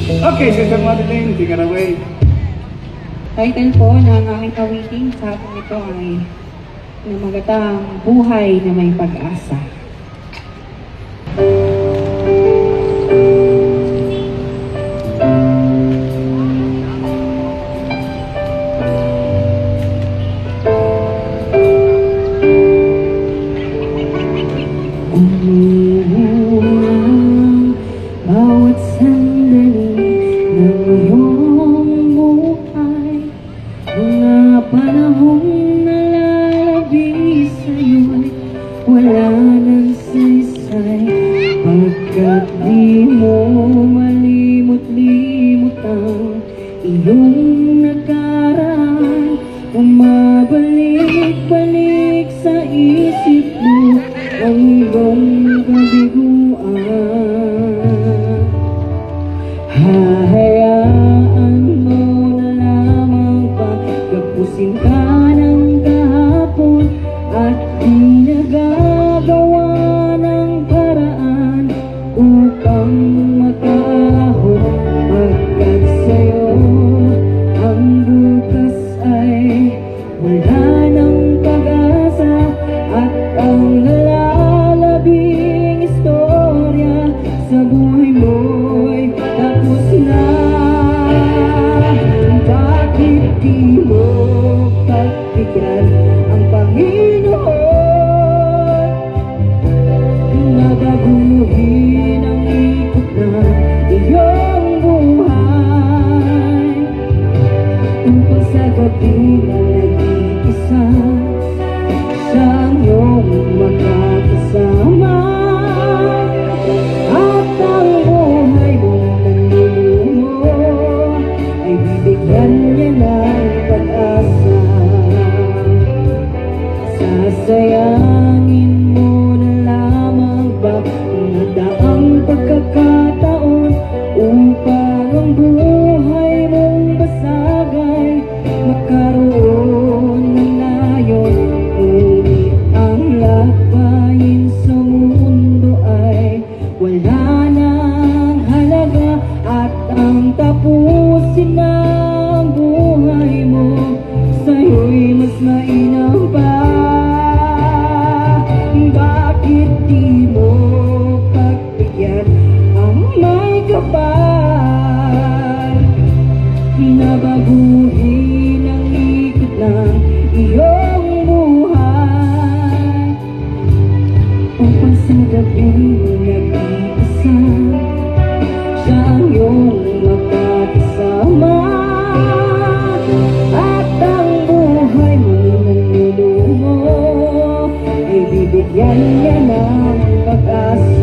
Okay, Susan Madeline, take it away. Title po ng aking kawiting sa hapong ito ay namagatang Buhay na May Pag-asa. Umuulang bawat sandali ng iyong buhay, mga panahong nalalabi sa'yo'y wala ng saysay, pagkat di mo malimot-limot ang iyong nakaraan. Umabalik-balik sa isip mo ang iyong kabiguan. Hahayaan mo na lamang pagkapusin ka ng kahapon at di nagagawa ng paraan upang makahon, pagkat sa'yo ang bukas ay wala ng pag-asa at ang nalalabing istorya sa buhay mo'y tapos na. Bakit di mo pagbigyan ang Panginoon na baguhin ang ikot na iyong buhay, upang sa gabi na nag-iisa siya ang iyong makakasama, at ang buhay mong nanlulumo ay bibigyan niya ng pag-asa. Sasayangin mo na lamang ba ang nadaang pagkakataon upang ang buhay mong basagay magkaroon ng layon? Ngunit ang lakbayin sa mundo ay wala nang halaga, at ang tapusin ng buhay mo sa'yo'y mas mainam pa. Bakit di mo pagbigyan ang may kapal na baguhin ang ikot ng iyong buhay, upang sa gabing nag-iisa siya ang iyong makakasama, at ang buhay mong nanlulumo ay bibigyan niya ng pag-asa.